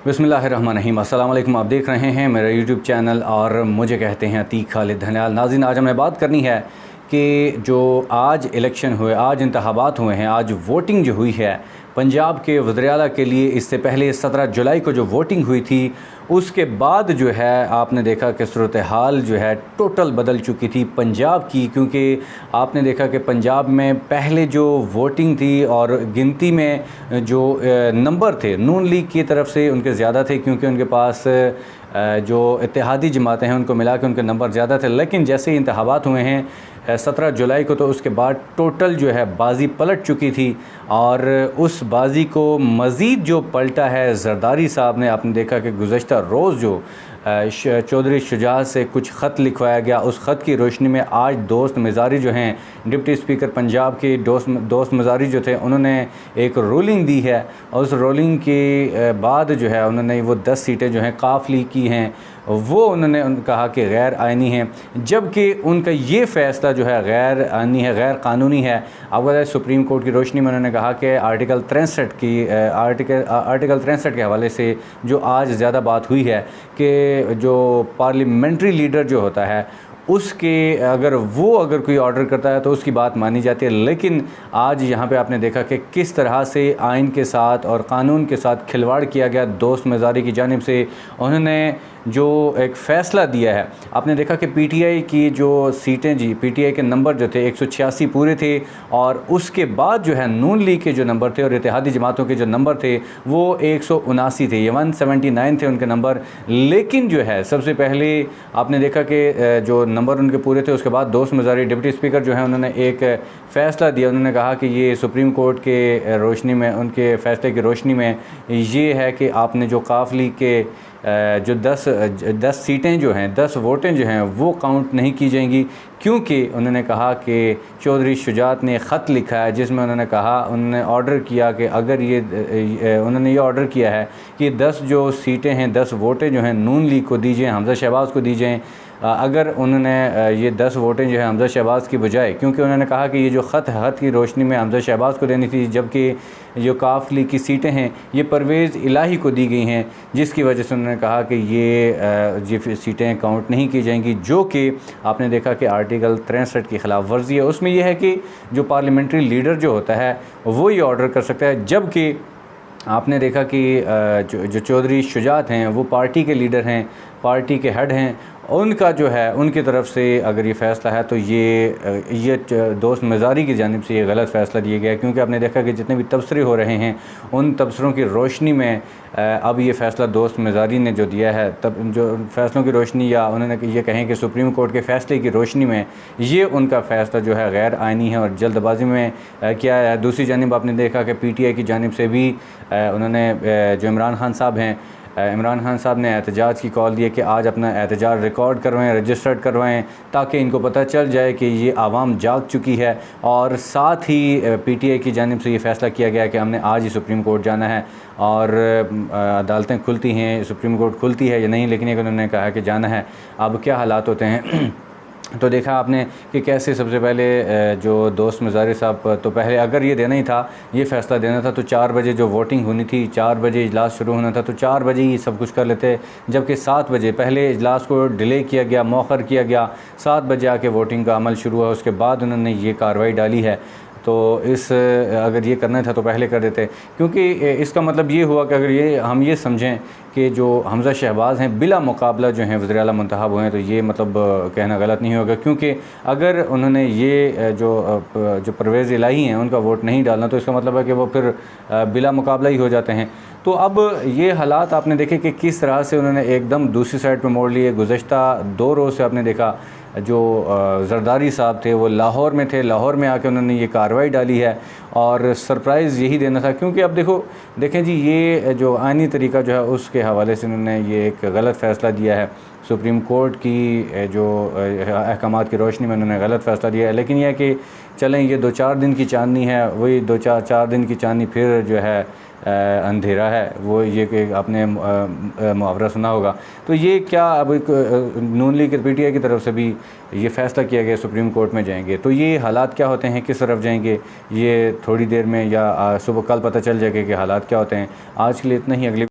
बिस्मिल्लाहिर्रहमानिर्रहीम। अस्सलाम वालेकुम। आप देख रहे हैं मेरा यूट्यूब चैनल और मुझे कहते हैं अतीक खालिद धनियाल। नाज़रीन, आज हमें बात करनी है कि जो आज इलेक्शन हुए, आज इंतखाबात हुए हैं, आज वोटिंग जो हुई है पंजाब के वज़ीर-ए-आला के लिए, इससे पहले 17 जुलाई को जो वोटिंग हुई थी उसके बाद जो है आपने देखा कि सूरत हाल जो है टोटल बदल चुकी थी पंजाब की। क्योंकि आपने देखा कि पंजाब में पहले जो वोटिंग थी और गिनती में जो नंबर थे नून लीग की तरफ से उनके ज़्यादा थे, क्योंकि उनके पास जो इत्तेहादी जमातें हैं उनको मिला के उनके नंबर ज़्यादा थे। लेकिन जैसे ही इंतखाबात हुए हैं 17 जुलाई को, तो उसके बाद टोटल जो है बाज़ी पलट चुकी थी और उस बाज़ी को मज़ीद जो पलटा है ज़रदारी साहब ने। आपने देखा कि गुज़श्ता रोज़ जो चौधरी शुजात से कुछ ख़त लिखवाया गया, उस ख़त की रोशनी में आज दोस्त मज़ारी जो हैं, डिप्टी स्पीकर पंजाब के दोस्त मज़ारी जो थे, उन्होंने एक रूलिंग दी है और उस रूलिंग के बाद जो है उन्होंने वो 10 सीटें जो हैं काफ़ली की हैं वो उन्होंने कहा कि गैर आइनी हैं, जबकि उनका ये फ़ैसला जो है गैर आइनी है, गैर कानूनी है। आपको पता है सुप्रीम कोर्ट की रोशनी में उन्होंने कहा कि आर्टिकल 63 के हवाले से जो आज ज़्यादा बात हुई है कि जो पार्लियामेंट्री लीडर जो होता है उसके अगर कोई ऑर्डर करता है तो उसकी बात मानी जाती है। लेकिन आज यहाँ पे आपने देखा कि किस तरह से आइन के साथ और क़ानून के साथ खिलवाड़ किया गया दोस्त मज़ारी की जानिब से। उन्होंने जो एक फ़ैसला दिया है, आपने देखा कि पीटीआई की जो सीटें पीटीआई के नंबर जो थे 186 पूरे थे और उसके बाद जो है नून लीग के जो नंबर थे और इत्तेहादी जमातों के जो नंबर थे वो 179 थे, ये 179 थे उनके नंबर। लेकिन जो है सबसे पहले आपने देखा कि जो नंबर उनके पूरे थे, उसके बाद दोस्त मज़ारी डिप्टी स्पीकर जो है उन्होंने एक फ़ैसला दिया। उन्होंने कहा कि ये सुप्रीम कोर्ट के रोशनी में, उनके फ़ैसले की रोशनी में ये है कि आपने जो काफ़ली के जो 10 सीटें जो हैं, 10 वोटें जो हैं वो काउंट नहीं की जाएंगी, क्योंकि उन्होंने कहा कि चौधरी शुजात ने ख़त लिखा है जिसमें उन्होंने कहा, उन्होंने ऑर्डर किया कि अगर उन्होंने ये ऑर्डर किया है कि 10 जो सीटें हैं, 10 वोटें जो हैं नून लीग को दी जाएँ, हमज़ा शहबाज को दी जाएँ। अगर उन्होंने ये 10 वोटें जो है हमज़ा शहबाज की बजाय, क्योंकि उन्होंने कहा कि ये जो ख़त की रोशनी में हमज़ा शहबाज को देनी थी, जबकि जो काफ़ली की सीटें हैं ये परवेज़ इलाही को दी गई हैं, जिसकी वजह से उन्होंने कहा कि ये सीटें काउंट नहीं की जाएंगी, जो कि आपने देखा कि आर्टिकल 63 की ख़िलाफ़ वर्जी है। उसमें यह है कि जो पार्लियामेंट्री लीडर जो होता है वो ये ऑर्डर कर सकता है, जबकि आपने देखा कि जो चौधरी शुजात हैं वो पार्टी के लीडर हैं, पार्टी के हेड हैं, उनका जो है उनकी तरफ से अगर ये फ़ैसला है तो ये दोस्त मज़ारी की जानिब से ये गलत फ़ैसला दिया गया। क्योंकि आपने देखा कि जितने भी तबसरे हो रहे हैं उन तबसरों की रोशनी में अब ये फ़ैसला दोस्त मज़ारी ने जो दिया है, तब जो फ़ैसलों की रोशनी या उन्होंने ये कहें कि सुप्रीम कोर्ट के फ़ैसले की रोशनी में ये उनका फ़ैसला जो है गैर आइनी है और जल्दबाजी में किया है। दूसरी जानिब आपने देखा कि पीटीआई की जानिब से भी उन्होंने जो इमरान खान साहब हैं, इमरान खान साहब ने एहतजाज की कॉल दी है कि आज अपना एहतजाज रिकॉर्ड करवाएं, रजिस्टर्ड करवाएं, ताकि इनको पता चल जाए कि ये आवाम जाग चुकी है। और साथ ही पीटीआई की जानिब से ये फ़ैसला किया गया कि हमने आज ही सुप्रीम कोर्ट जाना है और अदालतें खुलती हैं, सुप्रीम कोर्ट खुलती है या नहीं, लेकिन एक उन्होंने कहा कि जाना है। अब क्या हालात होते हैं तो देखा आपने कि कैसे सबसे पहले जो दोस्त मज़ारी साहब, तो पहले अगर ये देना ही था, ये फ़ैसला देना था, तो 4 बजे जो वोटिंग होनी थी, 4 बजे इजलास शुरू होना था, तो 4 बजे ही सब कुछ कर लेते। जबकि 7 बजे पहले इजलास को डिले किया गया, मौखर किया गया, 7 बजे आके वोटिंग का अमल शुरू हुआ, उसके बाद उन्होंने ये कार्रवाई डाली है। तो अगर ये करना था तो पहले कर देते, क्योंकि इसका मतलब ये हुआ कि अगर हम ये समझें कि जो हमज़ा शहबाज हैं बिला मुकाबला जो हैं वज़ीर-ए-आला मुंतखब हुए हैं, तो ये मतलब कहना गलत नहीं होगा। क्योंकि अगर उन्होंने ये जो परवेज़ इलाही हैं उनका वोट नहीं डालना, तो इसका मतलब है कि वो फिर बिला मुकाबला ही हो जाते हैं। तो अब ये हालात आपने देखे कि किस तरह से उन्होंने एकदम दूसरी साइड पर मोड़ लिए। गुज़श्ता 2 रोज़ से आपने देखा जो ज़रदारी साहब थे वो लाहौर में थे, लाहौर में आके उन्होंने ये कार्रवाई डाली है और सरप्राइज़ यही देना था। क्योंकि अब देखें जी, ये जो आइनी तरीका जो है उसके हवाले से उन्होंने ये एक गलत फ़ैसला दिया है। सुप्रीम कोर्ट की जो अहकामात की रोशनी में उन्होंने गलत फ़ैसला दिया है। लेकिन यह है कि चलें, ये 2-4 दिन की चांदनी है, वही 2-4 दिन की चांदनी फिर जो है अंधेरा है, वो ये कि आपने मुहावरा सुना होगा। तो ये क्या अब नून लीग पीटीआई की तरफ से भी ये फ़ैसला किया गया सुप्रीम कोर्ट में जाएंगे, तो ये हालात क्या होते हैं, किस तरफ जाएंगे, ये थोड़ी देर में या सुबह कल पता चल जाएगा कि हालात क्या होते हैं। आज के लिए इतना ही। अगली